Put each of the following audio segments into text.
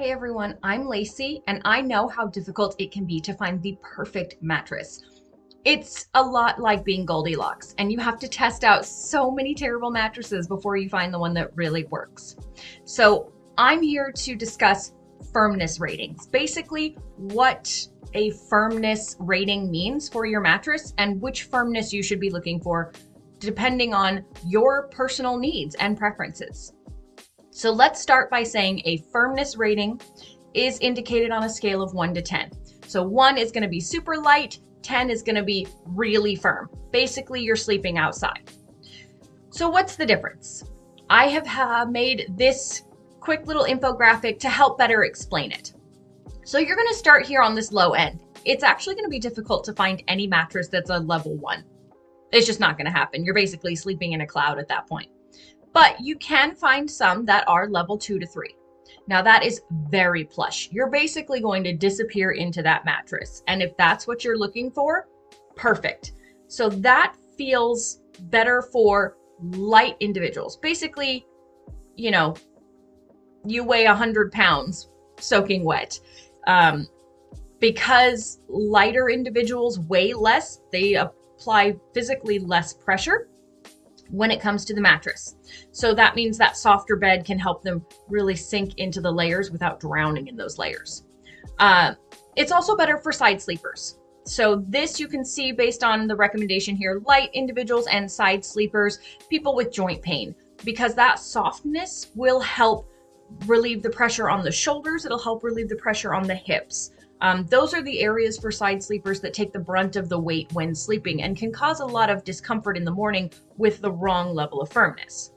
Hey everyone, I'm Lacey, and I know how difficult it can be to find the perfect mattress. It's a lot like being Goldilocks, and you have to test out so many terrible mattresses before you find the one that really works. So, I'm here to discuss firmness ratings. Basically, what a firmness rating means for your mattress and which firmness you should be looking for depending on your personal needs and preferences. So let's start by saying a firmness rating is indicated on a scale of 1 to 10. So 1 is going to be super light, 10 is going to be really firm. Basically, you're sleeping outside. So what's the difference? I have made this quick little infographic to help better explain it. So you're going to start here on this low end. It's actually going to be difficult to find any mattress that's a level 1. It's just not going to happen. You're basically sleeping in a cloud at that point. But you can find some that are level 2 to 3. Now that is very plush. You're basically going to disappear into that mattress. And if that's what you're looking for, perfect. So that feels better for light individuals. Basically, you weigh 100 pounds soaking wet. Because lighter individuals weigh less, they apply physically less pressure when it comes to the mattress. So that means that softer bed can help them really sink into the layers without drowning in those layers. It's also better for side sleepers. So this you can see based on the recommendation here, light individuals and side sleepers, people with joint pain, because that softness will help relieve the pressure on the shoulders. It'll help relieve the pressure on the hips. Those are the areas for side sleepers that take the brunt of the weight when sleeping and can cause a lot of discomfort in the morning with the wrong level of firmness.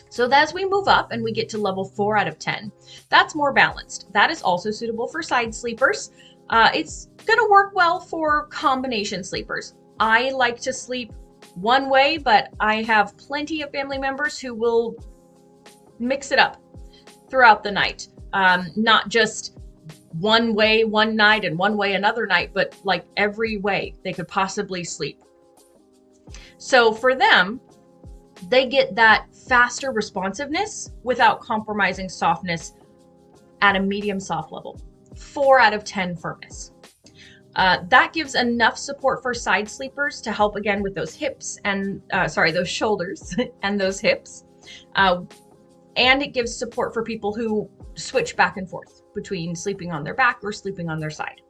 So as we move up and we get to level 4 out of 10, that's more balanced. That is also suitable for side sleepers. It's going to work well for combination sleepers. I like to sleep one way, but I have plenty of family members who will mix it up throughout the night. Not just one way one night and one way another night, but like every way they could possibly sleep. So for them, they get that faster responsiveness without compromising softness at a medium soft level. 4 out of 10 firmness. That gives enough support for side sleepers to help again with those hips and those shoulders and those hips. And it gives support for people who switch back and forth between sleeping on their back or sleeping on their side.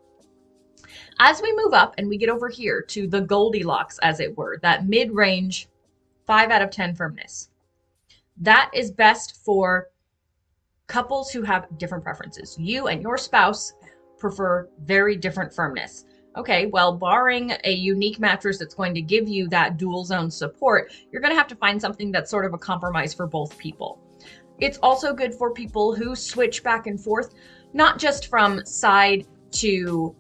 As we move up and we get over here to the Goldilocks, as it were, that mid-range 5 out of 10 firmness, that is best for couples who have different preferences. You and your spouse prefer very different firmness. Okay, well, barring a unique mattress that's going to give you that dual zone support, you're going to have to find something that's sort of a compromise for both people. It's also good for people who switch back and forth, not just from side to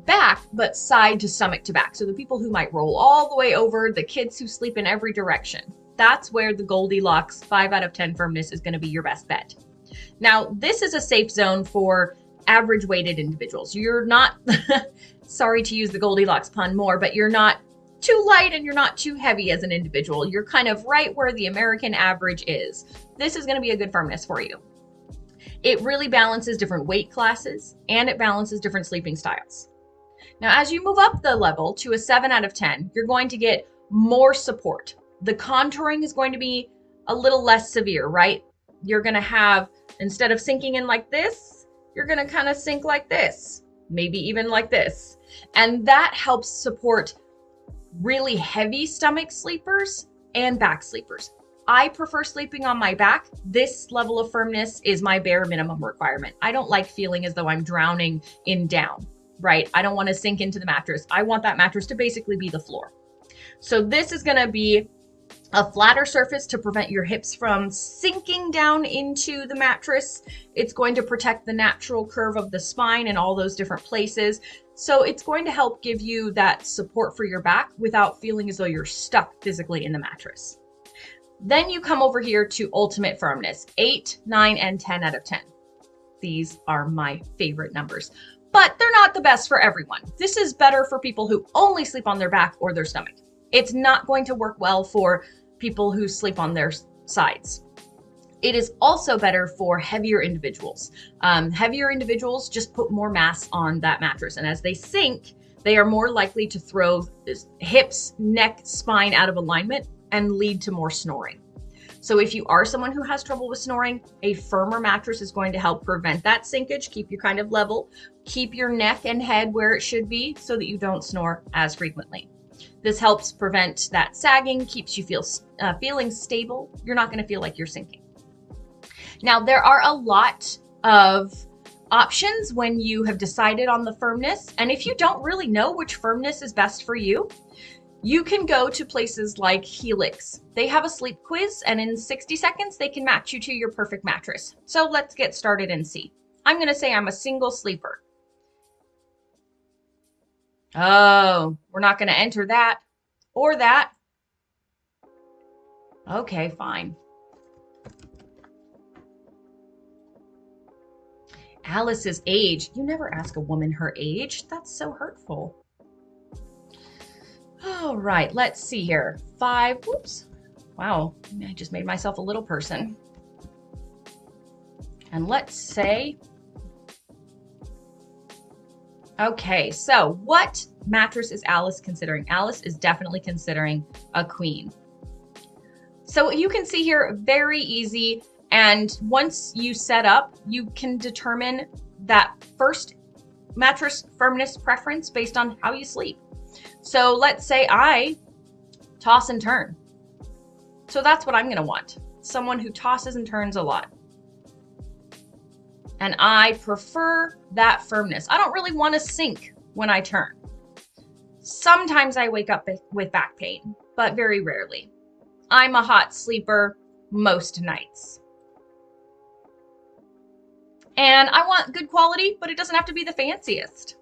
back, but side to stomach to back. So the people who might roll all the way over, the kids who sleep in every direction. That's where the Goldilocks 5 out of 10 firmness is going to be your best bet. Now, this is a safe zone for average weighted individuals. You're not, sorry to use the Goldilocks pun more, but you're not too light and you're not too heavy as an individual. You're kind of right where the American average is. This is going to be a good firmness for you. It really balances different weight classes and it balances different sleeping styles. Now, as you move up the level to a 7 out of 10, you're going to get more support. The contouring is going to be a little less severe, right? You're going to have, instead of sinking in like this, you're going to kind of sink like this, maybe even like this. And that helps support really heavy stomach sleepers and back sleepers. I prefer sleeping on my back. This level of firmness is my bare minimum requirement. I don't like feeling as though I'm drowning in down, right? I don't want to sink into the mattress. I want that mattress to basically be the floor. So this is going to be a flatter surface to prevent your hips from sinking down into the mattress. It's going to protect the natural curve of the spine in all those different places. So it's going to help give you that support for your back without feeling as though you're stuck physically in the mattress. Then you come over here to ultimate firmness, 8, 9, and 10 out of 10. These are my favorite numbers, but they're not the best for everyone. This is better for people who only sleep on their back or their stomach. It's not going to work well for people who sleep on their sides. It is also better for heavier individuals. Heavier individuals just put more mass on that mattress, and as they sink, they are more likely to throw hips, neck, spine out of alignment and lead to more snoring. So if you are someone who has trouble with snoring, a firmer mattress is going to help prevent that sinkage, keep you kind of level, keep your neck and head where it should be so that you don't snore as frequently. This helps prevent that sagging, keeps you feeling stable. You're not going to feel like you're sinking. Now, there are a lot of options when you have decided on the firmness. And if you don't really know which firmness is best for you, you can go to places like Helix. They have a sleep quiz, and in 60 seconds, they can match you to your perfect mattress. So let's get started and see. I'm going to say I'm a single sleeper. Oh, we're not going to enter that or that. Okay, fine. Alice's age. You never ask a woman her age. That's so hurtful. All right, let's see here. 5, whoops. Wow, I just made myself a little person. And let's say, okay, so what mattress is Alice considering? Alice is definitely considering a queen. So you can see here, very easy. And once you set up, you can determine that first mattress firmness preference based on how you sleep. So let's say I toss and turn. So that's what I'm going to want. Someone who tosses and turns a lot. And I prefer that firmness. I don't really want to sink when I turn. Sometimes I wake up with back pain, but very rarely. I'm a hot sleeper most nights. And I want good quality, but it doesn't have to be the fanciest.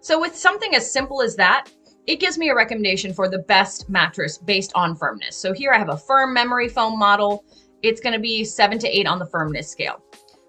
So with something as simple as that, it gives me a recommendation for the best mattress based on firmness. So here I have a firm memory foam model. It's going to be 7 to 8 on the firmness scale.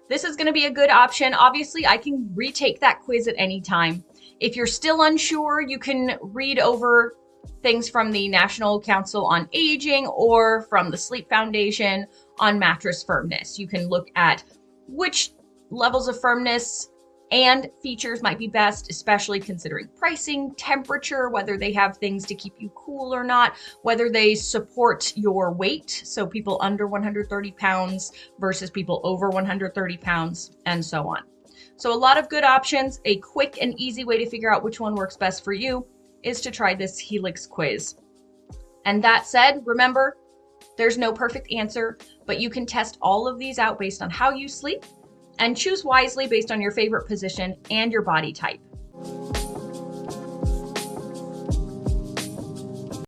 This is going to be a good option. Obviously, I can retake that quiz at any time. If you're still unsure, you can read over things from the National Council on Aging or from the Sleep Foundation on mattress firmness. You can look at which levels of firmness and features might be best, especially considering pricing, temperature, whether they have things to keep you cool or not, whether they support your weight, so people under 130 pounds versus people over 130 pounds, and so on. So a lot of good options. A quick and easy way to figure out which one works best for you is to try this Helix quiz. And that said, remember, there's no perfect answer, but you can test all of these out based on how you sleep and choose wisely based on your favorite position and your body type.